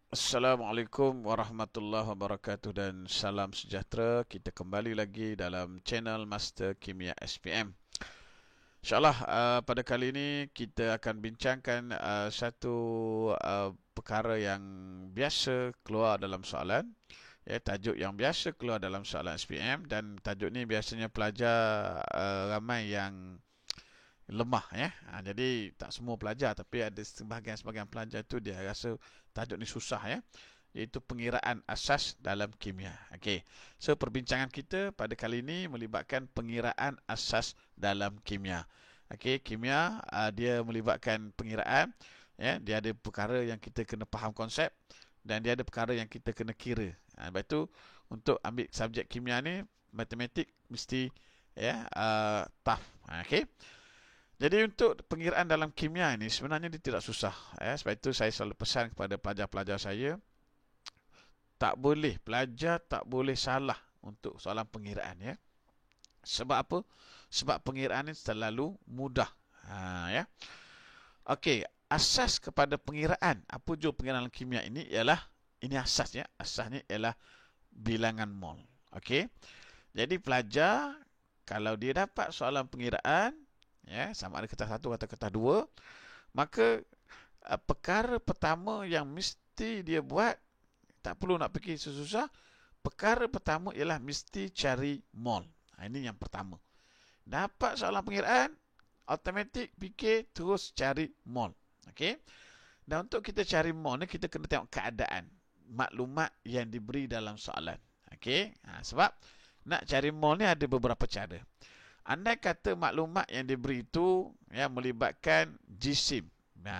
Assalamualaikum warahmatullahi wabarakatuh dan salam sejahtera. Kita kembali lagi dalam channel Master Kimia SPM. InsyaAllah pada kali ini kita akan bincangkan satu perkara yang biasa keluar dalam soalan. Tajuk yang biasa keluar dalam soalan SPM, dan tajuk ni biasanya pelajar ramai yang lemah jadi tak semua pelajar, tapi ada sebahagian pelajar tu dia rasa tajuk ni susah iaitu pengiraan asas dalam kimia. Okey. So perbincangan kita pada kali ini melibatkan pengiraan asas dalam kimia. Okey, kimia dia melibatkan pengiraan, dia ada perkara yang kita kena faham konsep dan dia ada perkara yang kita kena kira. Lepas tu untuk ambil subjek kimia ni, matematik mesti tough. Okey. Jadi untuk pengiraan dalam kimia ini sebenarnya dia tidak susah. Sebab itu saya selalu pesan kepada pelajar-pelajar saya, pelajar tak boleh salah untuk soalan pengiraan. Sebab apa? Sebab pengiraan ini terlalu mudah. Okey, asas kepada pengiraan. Apa jua pengiraan dalam kimia ini ialah, ini asasnya. Asasnya ialah bilangan mol. Okey. Jadi pelajar kalau dia dapat soalan pengiraan, sama ada kertas 1 atau kertas 2, maka perkara pertama yang mesti dia buat, tak perlu nak fikir susah. Perkara pertama ialah mesti cari mol. Ini yang pertama. Dapat soalan pengiraan, automatik fikir terus cari mol. Okey. Dan untuk kita cari mol ni, kita kena tengok keadaan maklumat yang diberi dalam soalan. Okey. Sebab nak cari mol ni ada beberapa cara. Andai kata maklumat yang diberi itu melibatkan jisim.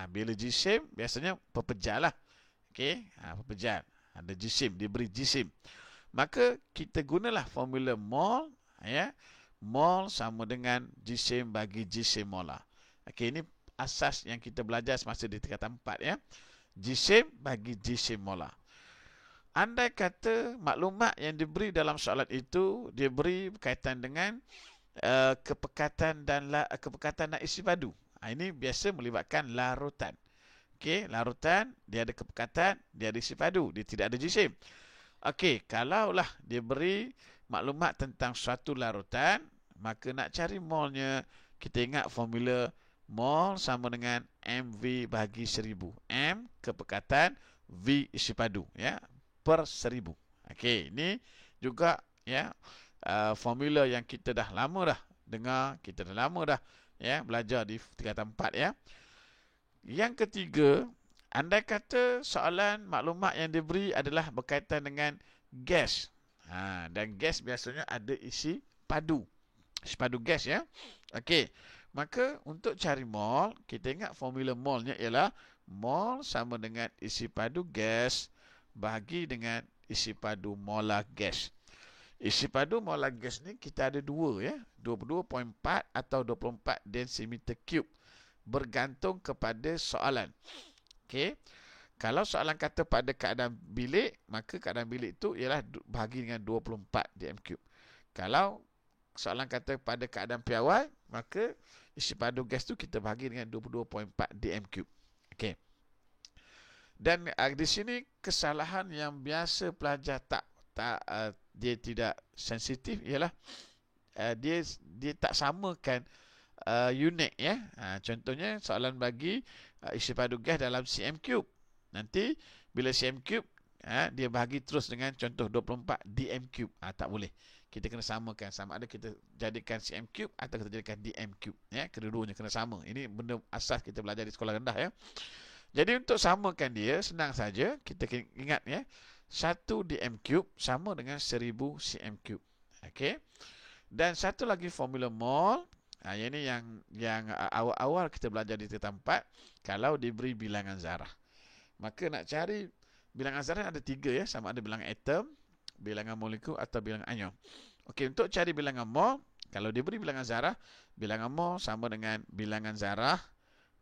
Bila jisim, biasanya pepejal lah. Okey, pepejal. Ada jisim, diberi jisim. Maka kita gunalah formula mol. Mol sama dengan jisim bagi jisim molar. Okey, ini asas yang kita belajar semasa di tingkatan 4. Jisim bagi jisim molar. Andai kata maklumat yang diberi dalam soalan itu diberi berkaitan dengan kepekatan dan isi padu. Ini biasa melibatkan larutan. Okey, larutan dia ada kepekatan, dia ada isi padu, dia tidak ada jisim. Okey, kalaulah dia beri maklumat tentang suatu larutan, maka nak cari molnya, kita ingat formula mol sama dengan MV bagi 1000. M kepekatan, V isi padu, per 1000. Okey, ini juga formula yang kita dah lama dah dengar, kita dah lama dah belajar di tingkatan 4. Yang ketiga, andai kata soalan maklumat yang diberi adalah berkaitan dengan gas. Dan gas biasanya ada isi padu. Isi padu gas Okey. Maka untuk cari mol, kita ingat formula molnya ialah mol sama dengan isi padu gas bahagi dengan isi padu molar gas. Isi padu molar gas ni kita ada 22.4 atau 24 desimeter cube, bergantung kepada soalan. Okey. Kalau soalan kata pada keadaan bilik, maka keadaan bilik itu ialah bahagi dengan 24 dm cube. Kalau soalan kata pada keadaan piawai, maka isi padu gas tu kita bahagi dengan 22.4 dm cube. Okey. Dan di sini kesalahan yang biasa pelajar dia tidak sensitif ialah dia tak samakan unit contohnya soalan bagi isi padu gas dalam cm cube. Nanti bila cm cube dia bahagi terus dengan contoh 24 dm cube. Tak boleh. Kita kena samakan, sama ada kita jadikan cm cube atau kita jadikan dm cube. Kedua-duanya kena sama. Ini benda asas kita belajar di sekolah rendah. Jadi untuk samakan dia, senang saja. Kita ingat 1 dm cube sama dengan 1000 cm cube. Okey. Dan satu lagi formula mol. Ini yang awal-awal kita belajar di tingkatan 4, kalau diberi bilangan zarah. Maka nak cari bilangan zarah ada 3 sama ada bilangan atom, bilangan molekul atau bilangan ion. Okey, untuk cari bilangan mol, kalau diberi bilangan zarah, bilangan mol sama dengan bilangan zarah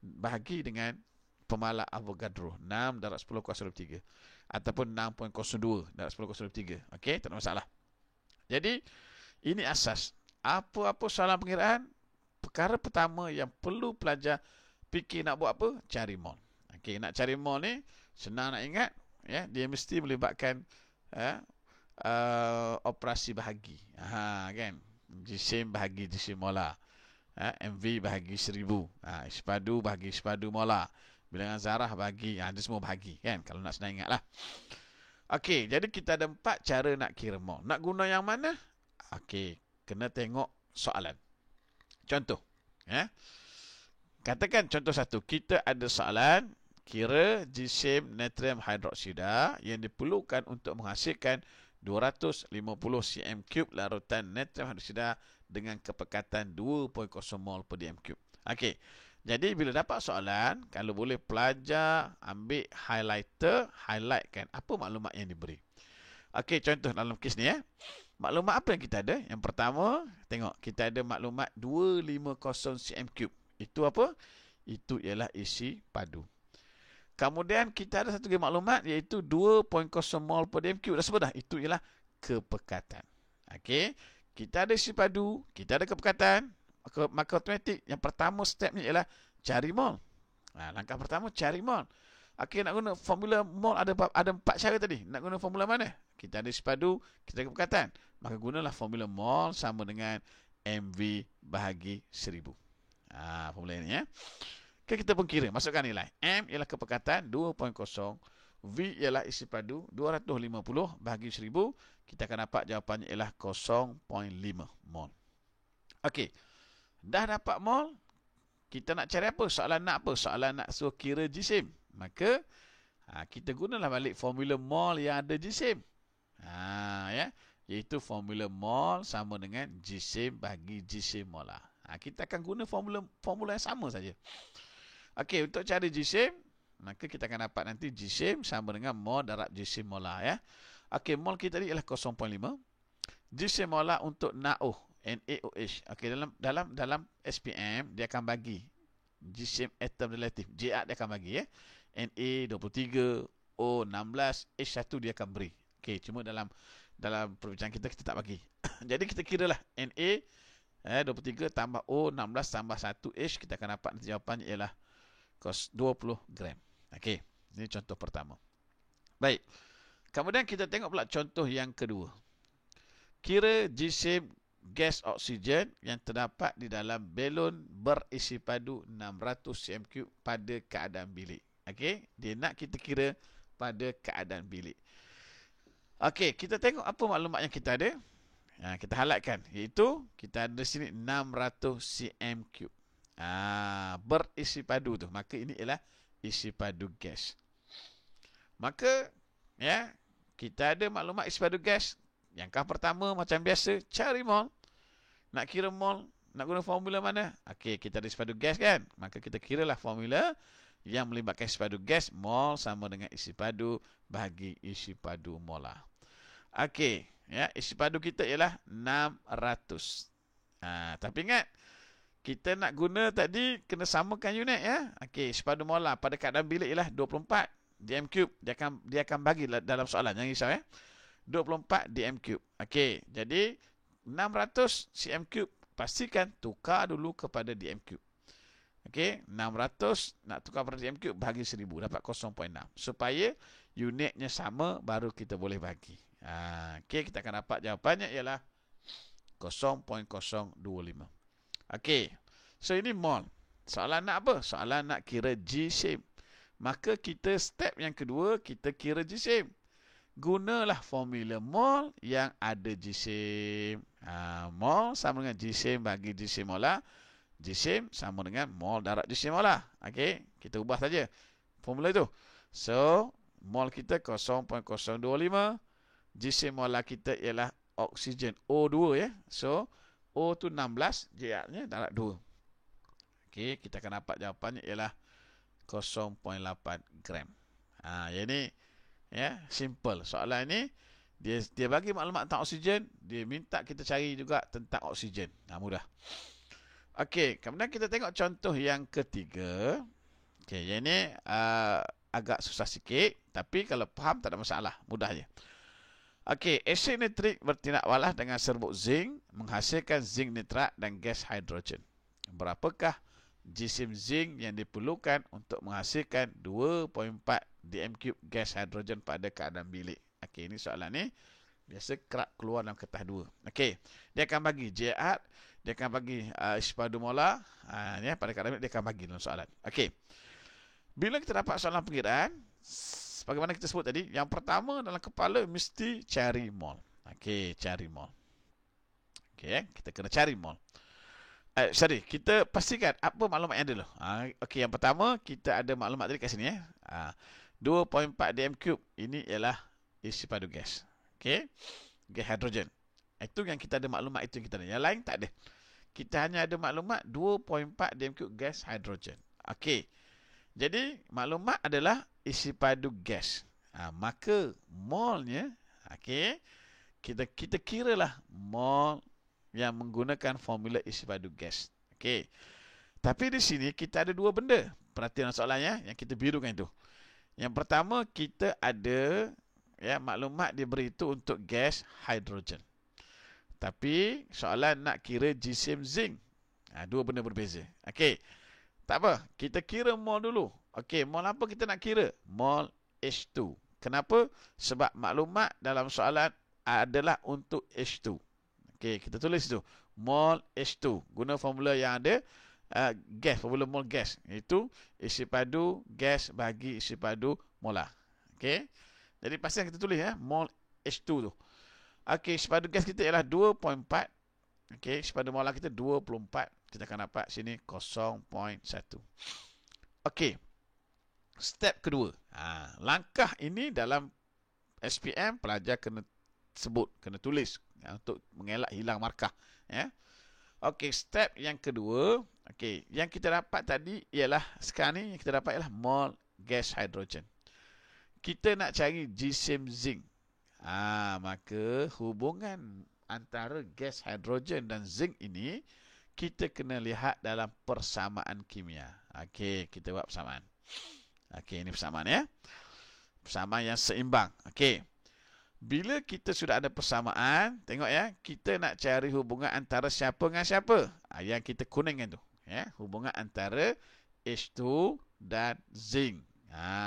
bahagi dengan pemala Avogadro 6 darab 10 kuasa 3 ataupun 6.02 darab 10 kuasa 3. Okey, tak ada masalah. Jadi ini asas. Apa-apa soalan pengiraan, perkara pertama yang perlu pelajar fikir nak buat apa? Cari mol. Okey, nak cari mol ni senang nak ingat. ya, dia mesti melibatkan operasi bahagi. Kan? Jisim bahagi jisim molar. MV bahagi 1000. Isi padu bahagi isi padu molar. Bilangan zarah bahagi, dia semua bahagi. Kan? Kalau nak senang ingat lah. Okey, jadi kita ada 4 cara nak kira mol. Nak guna yang mana? Okey, kena tengok soalan. Contoh. Katakan contoh satu. Kita ada soalan, kira jisim natrium hidroksida yang diperlukan untuk menghasilkan 250 cm3 larutan natrium hidroksida dengan kepekatan 2.0 mol per dm3. Okey. Jadi bila dapat soalan, kalau boleh pelajar ambil highlighter, highlightkan apa maklumat yang diberi. Okey, contoh dalam kes ni maklumat apa yang kita ada? Yang pertama, tengok kita ada maklumat 250 cm3. Itu apa? Itu ialah isi padu. Kemudian kita ada satu lagi maklumat iaitu 2.0 mol per dm3. Dah sebut dah, itu ialah kepekatan. Okey, kita ada isi padu, kita ada kepekatan. Maka automatik yang pertama stepnya ialah cari mol. Langkah pertama cari mol. Okey, nak guna formula mol ada 4 cara tadi. Nak guna formula mana? Kita ada isi padu, kita ada kepekatan. Maka gunalah formula mol sama dengan MV bahagi 1000. Formula ini Okay, kita pun kira, masukkan nilai. M ialah kepekatan 2.0, V ialah isi padu 250 bahagi 1000. Kita akan dapat jawapannya ialah 0.5 mol. Okey. Dah dapat mol, kita nak cari apa? Soalan nak apa? Soalan nak suruh kira jisim. Maka kita gunalah balik formula mol yang ada jisim. Iaitu formula mol sama dengan jisim bagi jisim molar. Kita akan guna formula yang sama saja. Okey, untuk cari jisim, maka kita akan dapat nanti jisim sama dengan mol darab jisim molar. Okey, mol kita tadi ialah 0.5. Jisim molar untuk NaOH. NaOH. Okey, dalam SPM dia akan bagi jisim atom relatif. Ja dia akan bagi Na23, O16, H1 dia akan beri. Okey, cuma dalam perbincangan kita tak bagi. Jadi kita kiralah Na 23 tambah O16 tambah 1H, kita akan dapat nanti jawapannya ialah 20 gram. Okey, ini contoh pertama. Baik. Kemudian kita tengok pula contoh yang kedua. Kira jisim gas oksigen yang terdapat di dalam belon berisi padu 600 cm3 pada keadaan bilik. Okey, dia nak kita kira pada keadaan bilik. Okey, kita tengok apa maklumat yang kita ada. Kita highlightkan, iaitu kita ada sini 600 cm3. Berisi padu tu. Maka ini ialah isi padu gas. Maka kita ada maklumat isi padu gas. Yang pertama macam biasa, cari mol. Nak kira mol, nak guna formula mana? Okey, kita ada isi padu gas kan? Maka kita kiralah formula yang melibatkan isi padu gas. Mol sama dengan isi padu bahagi isi padu molar. Okey, isi padu kita ialah 600. Tapi ingat, kita nak guna tadi kena samakan unit Okey, isi padu molar pada keadaan bilik ialah 24 dm3. Dia akan bagi dalam soalan, jangan risau 24 dm3. Okey, jadi 600 cm3 pastikan tukar dulu kepada dm3. Okey, 600 nak tukar kepada dm3 bagi 1000 dapat 0.6. Supaya unitnya sama baru kita boleh bagi. Okey, kita akan dapat jawapannya ialah 0.025. Okey. So ini mol. Soalan nak apa? Soalan nak kira jisim. Maka kita step yang kedua kita kira jisim. Gunalah formula mol yang ada jisim. Mol sama dengan jisim bagi jisim molar. Jisim sama dengan mol darab jisim molar. Okey, kita ubah saja formula itu. So, mol kita 0.025. Jisim molar kita ialah oksigen O2 So, O tu 16, J-nya darab 2. Okey, kita akan dapat jawapannya ialah 0.8 gram. Yang ni simple. Soalan ni dia bagi maklumat tentang oksigen, dia minta kita cari juga tentang oksigen. Mudah. Okey, kemudian kita tengok contoh yang ketiga. Okey, yang ni agak susah sikit, tapi kalau faham tak ada masalah, mudah je. Okey, asid nitrik bertindak walah dengan serbuk zinc menghasilkan zinc nitrat dan gas hidrogen. Berapakah jisim zinc yang diperlukan untuk menghasilkan 2.4 dm³ gas hidrogen pada keadaan bilik. Okey, ini soalan ni biasa kerap keluar dalam kertas 2. Okey, dia akan bagi JR, dia akan bagi isi padu molar, ya, pada keadaan bilik dia akan bagi dalam soalan. Okey, bila kita dapat soalan pengiraan, bagaimana kita sebut tadi, yang pertama dalam kepala mesti cari mol. Okey, cari mol. Okey, kita kena cari mol. Kita pastikan apa maklumat yang ada dulu. Okey, yang pertama kita ada maklumat tadi kat sini 2.4 dm³. Ini ialah isi padu gas. Okey, gas hidrogen. Itu yang kita ada maklumat, itu yang kita ada. Yang lain tak ada. Kita hanya ada maklumat 2.4 dm³ gas hidrogen. Okey. Jadi maklumat adalah isi padu gas. Maka molnya, okey, kita kiralah mol yang menggunakan formula isi padu gas. Okey. Tapi di sini kita ada dua benda. Perhatian soalannya yang kita birukan itu. Yang pertama kita ada maklumat diberi itu untuk gas hidrogen. Tapi soalan nak kira jisim zinc. Dua benda berbeza. Okey. Tak apa, kita kira mol dulu. Okey, mol apa kita nak kira? Mol H2. Kenapa? Sebab maklumat dalam soalan adalah untuk H2. Okey, kita tulis tu. Mol H2. Guna formula yang ada gas, formula mol gas. Itu isi padu gas bagi isi padu molar. Okey. Jadi pasti kita tulis mol H2 tu. Okey, isi padu gas kita ialah 2.4. Okey, isi padu molar kita 24. Kita akan dapat sini 0.1. Okey. Step kedua. Langkah ini dalam SPM pelajar kena sebut, kena tulis untuk mengelak hilang markah. Okey, step yang kedua, okey, yang kita dapat tadi ialah sekarang ni yang kita dapat ialah mol gas hidrogen. Kita nak cari jisim zinc. Maka hubungan antara gas hidrogen dan zinc ini kita kena lihat dalam persamaan kimia. Okey, kita buat persamaan. Okey, ini persamaan Persamaan yang seimbang. Okey. Bila kita sudah ada persamaan, tengok kita nak cari hubungan antara siapa dengan siapa. Yang kita kuningkan tu. Hubungan antara H2 dan zinc.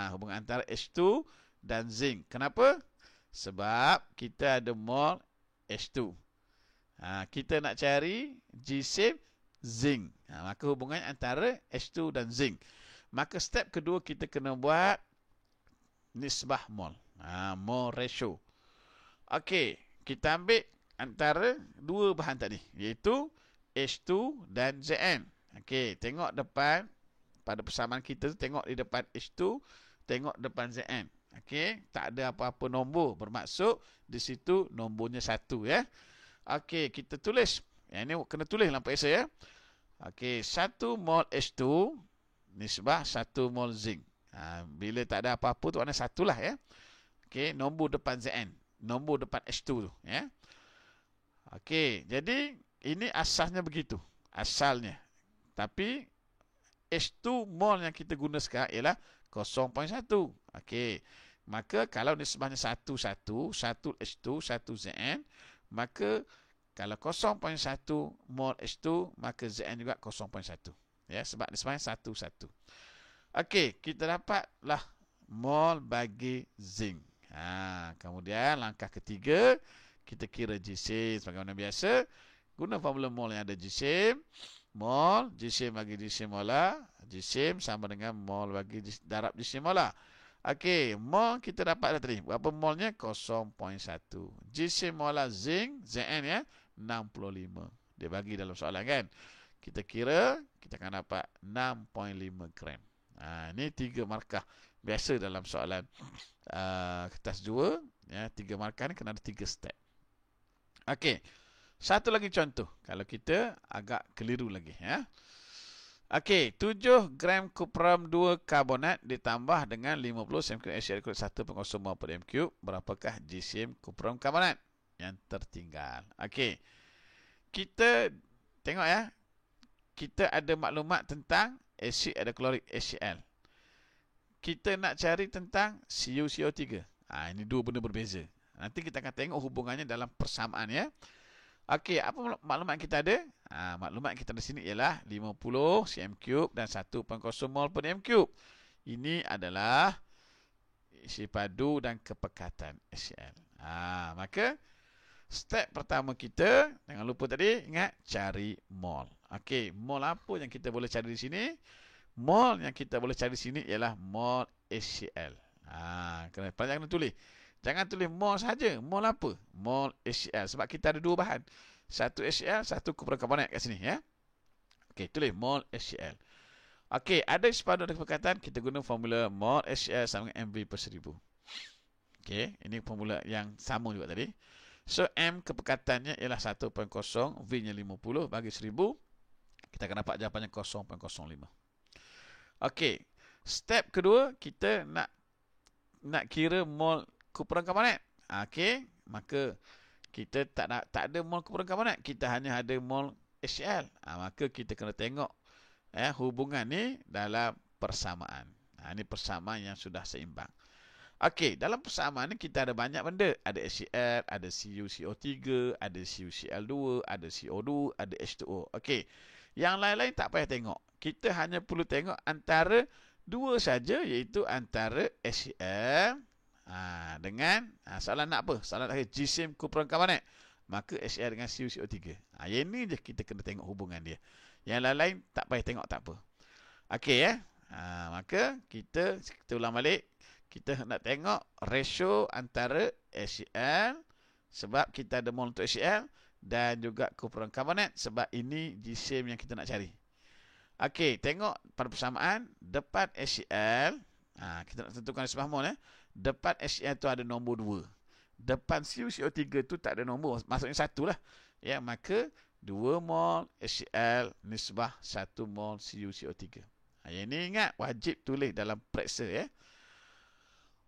Hubungan antara H2 dan zinc. Kenapa? Sebab kita ada mol H2. Kita nak cari jisim zinc. Maka hubungan antara H2 dan zinc. Maka step kedua kita kena buat nisbah mol. Mol ratio. Okey, kita ambil antara dua bahan tadi, iaitu H2 dan Zn. Okey, tengok depan pada persamaan kita, tengok di depan H2, tengok depan Zn. Okey, tak ada apa-apa nombor, bermaksud di situ nombornya 1 Okey, kita tulis. Yang ni kena tulis dalam esai Okey, 1 mol H2 nisbah 1 mol zinc. Bila tak ada apa-apa tu maknanya 1 lah Okey, nombor depan Zn, nombor depan H2 tu Okey, jadi ini asasnya begitu, asalnya. Tapi H2 mol yang kita guna sekarang ialah 0.1. Okey, maka kalau nisbahnya 1 H2 1 Zn, maka kalau 0.1 mol H2 maka Zn juga 0.1. Sebab nisbahnya 1 1. Okey, kita dapatlah mol bagi zinc. Kemudian langkah ketiga, kita kira jisim sebagaimana biasa. Guna formula mol yang ada jisim. Mol, jisim bagi jisim molar. Jisim sama dengan mol bagi darab jisim molar. Okey, mol kita dapat dah tadi. Berapa molnya? 0.1. Jisim molar zinc, Zn 65. Dia bagi dalam soalan kan. Kita kira, kita akan dapat 6.5 gram. Ini 3 markah biasa dalam soalan kertas 2. 3 markah ni kena ada 3 step. Okey, satu lagi contoh. Kalau kita agak keliru lagi. Okey, 7 gram kupram 2 karbonat ditambah dengan 50 cm asyik 1.0 mol per m3. Berapakah jisim kupram karbonat yang tertinggal? Okey, kita tengok kita ada maklumat tentang asid hidroklorik HCl. Kita nak cari tentang CuCO3. Ini dua benda berbeza. Nanti kita akan tengok hubungannya dalam persamaan Okey, apa maklumat kita ada? Maklumat kita di sini ialah 50 cm3 dan 1.0 mol per m3. Ini adalah isi padu dan kepekatan HCl. Maka step pertama kita, jangan lupa tadi, ingat cari mol. Okey, mol apa yang kita boleh cari di sini? Mol yang kita boleh cari di sini ialah mol HCl. Pelajar kena tulis. Jangan tulis mol saja. Mol apa? Mol HCl. Sebab kita ada dua bahan. Satu HCl, satu kumpulan karbonat kat sini, ya. Okey, tulis mol HCl. Okey, ada isi padu dan kepekatan, kita guna formula mol HCl sama dengan MV per 1000. Okey, ini formula yang sama juga tadi. So, M kepekatannya ialah 1.0, V-nya 50 bagi 1000. Kita akan dapat jawapannya 0.05. Okey, step kedua, kita nak kira mol kumpulan karbonat. Okey, maka kita tak ada mol kumpulan karbonat, kita hanya ada mol HCl. Maka kita kena tengok hubungan ni dalam persamaan. Ini persamaan yang sudah seimbang. Okey, dalam persamaan ni kita ada banyak benda. Ada HCl, ada CuCO3, ada CuCl2, ada CO2, ada H2O. Okey, yang lain-lain tak payah tengok. Kita hanya perlu tengok antara dua saja, iaitu antara HCl dengan soalan nak apa? Soalan nak jisim kumpulan karbonat. Maka HCl dengan CuCO3. Yang ni je kita kena tengok hubungan dia. Yang lain-lain tak payah tengok, tak apa. Okey, maka kita ulang balik. Kita nak tengok ratio antara HCl, sebab kita ada mol untuk HCl, dan juga kumpulan karbonat, sebab ini jisim yang kita nak cari. Okey, tengok pada persamaan, depan HCl, kita nak tentukan nisbah mol. Depan HCl tu ada nombor 2. Depan CuCO3 tu tak ada nombor, maksudnya 1 lah. Ya, maka 2 mol HCl nisbah 1 mol CuCO3. Yang ni ingat, wajib tulis dalam periksa, ya.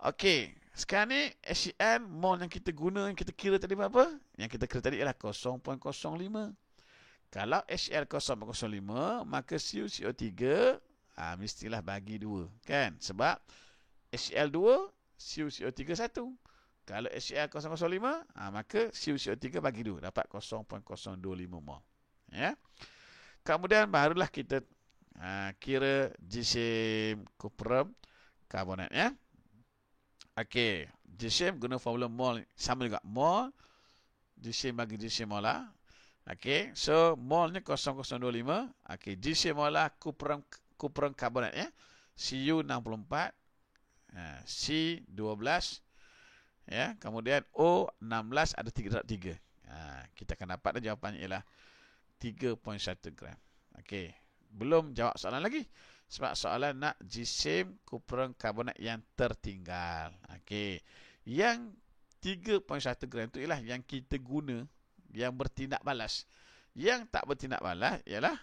Okey, sekarang ni HCl mol yang kita guna, yang kita kira tadi berapa? Yang kita kira tadi ialah 0.05. Kalau HCl 0.05, maka CuCO3 mestilah bagi 2, kan? Sebab HCl 2, CuCO3 1. Kalau HCl 0.05, maka CuCO3 bagi 2, dapat 0.025 mol. Ya. Kemudian barulah kita kira jisim kumpulan karbonat, ya. Okey, jisim guna formula mol sama juga, mol jisim bagi jisim molar. Okey, so molnya 0.025. Okey, jisim molar kumpulan karbonat, ya. Cu64, C12, ya. Kemudian O16 ada 3.3. Kita akan dapat jawapannya ialah 3.1 gram. Okey, belum jawab soalan lagi. Sebab soalan nak jisim kumpulan karbonat yang tertinggal. Okey, yang 3.1 gram itu ialah yang kita guna, yang bertindak balas. Yang tak bertindak balas ialah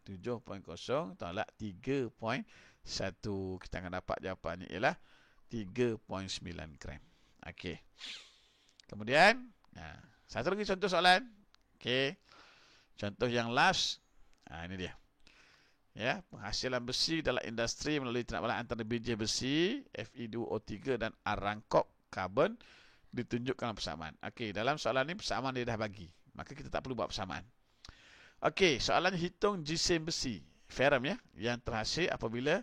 7.0 tolak 3.1. Kita akan dapat jawapannya ialah 3.9 gram. Okey. Kemudian, satu lagi contoh soalan. Okey. Contoh yang last. Ini dia. Ya, penghasilan besi dalam industri melalui tindak balas antara biji besi, Fe2O3 dan arangkok karbon ditunjukkan dalam persamaan. Okey, dalam soalan ni persamaan dia dah bagi. Maka kita tak perlu buat persamaan. Okey, soalannya hitung jisim besi, ferrum, ya, yang terhasil apabila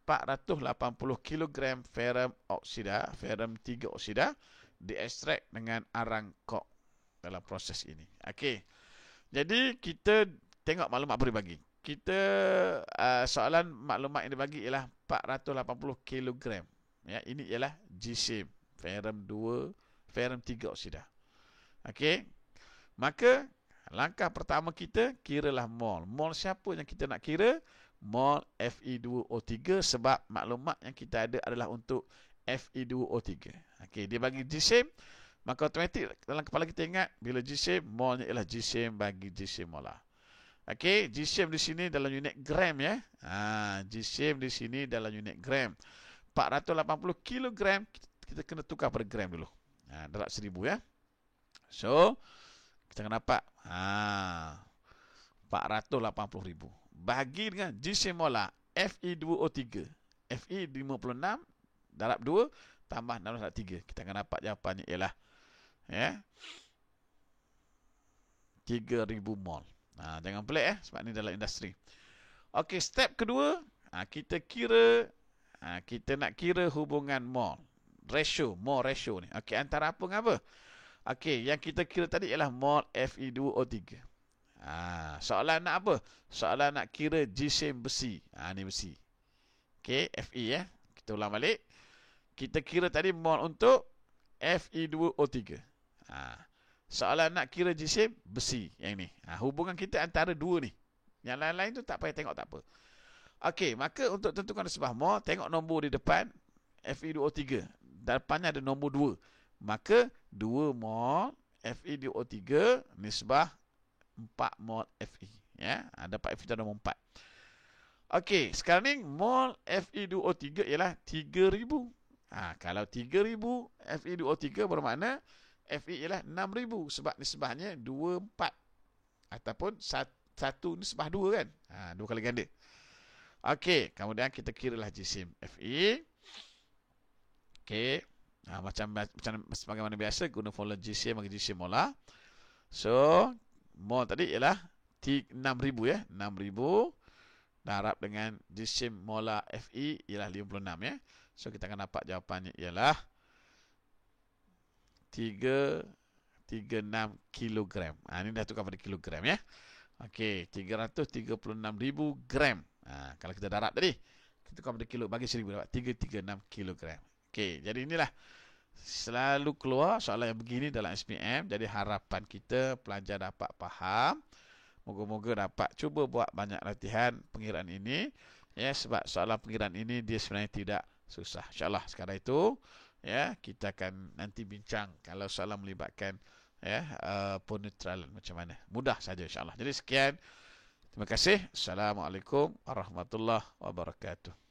480 kg ferrum oksida, ferrum 3 oksida diekstrak dengan arangkok dalam proses ini. Okey. Jadi kita tengok maklumat apa dia bagi. Kita soalan maklumat yang dibagi ialah 480 kg. Ya, ini ialah jisim ferrum 2, ferrum 3 oksida. Okey. Maka langkah pertama kita kiralah mol. Mol siapa yang kita nak kira? Mol Fe2O3, sebab maklumat yang kita ada adalah untuk Fe2O3. Okey, dia bagi jisim, maka automatik dalam kepala kita ingat bila jisim, molnya ialah jisim bagi jisim molar. Okey, jisim di sini dalam unit gram, ya. Jisim di sini dalam unit gram. 480 kg kita kena tukar per gram dulu. Darab 1000, ya. So, kita akan dapat 480,000 bagi dengan jisim molar Fe2O3. Fe 56 darab 2 tambah 6 darab 3. Kita akan dapat jawapannya ialah, ya, 3000 mol. Jangan pelik, sebab ni dalam industri. Okey, step kedua, kita kira Kita nak kira hubungan mol. Mol ratio ni. Okey, antara apa dengan apa? Okey, yang kita kira tadi ialah mol Fe2O3. Soalan nak apa? Soalan nak kira jisim besi. Ni besi. Okey, Fe ya. Kita ulang balik. Kita kira tadi mol untuk Fe2O3. Soalan nak kira jisim besi yang ni. Hubungan kita antara dua ni. Yang lain-lain tu tak payah tengok, tak apa. Okey, maka untuk tentukan nisbah mol, tengok nombor di depan Fe2O3. Depannya ada nombor 2. Maka 2 mol Fe2O3 nisbah 4 mol Fe. Ya, dapat Fe itu nombor 4. Okey, sekarang ni mol Fe2O3 ialah 3000. Kalau 3000 Fe2O3 bermakna Fe ialah 6000 sebab nisbahnya 24 ataupun 1 nisbah 2 kan. 2 kali ganda. Okey, kemudian kita kiralah jisim Fe. Okey. Macam sebagaimana biasa guna formula jisim bagi jisim molar. So, mol tadi ialah 6000 ya, 6000 darab dengan jisim molar Fe ialah 56 ya. So, kita akan dapat jawapannya ialah 336 kilogram. Ini dah tukar pada kilogram ya. Okey, 336,000 gram. Kalau kita darab tadi, kita tukar pada kilo, bagi 1000 dapat 336 kilogram. Okey, jadi inilah selalu keluar soalan yang begini dalam SPM. Jadi harapan kita pelajar dapat faham. Moga-moga dapat cuba buat banyak latihan pengiraan ini. Ya, sebab soalan pengiraan ini dia sebenarnya tidak susah. InsyaAllah sekarang itu ya, kita akan nanti bincang kalau soalan melibatkan ya penetralan macam mana. Mudah saja insyaAllah. Jadi sekian. Terima kasih. Assalamualaikum warahmatullahi wabarakatuh.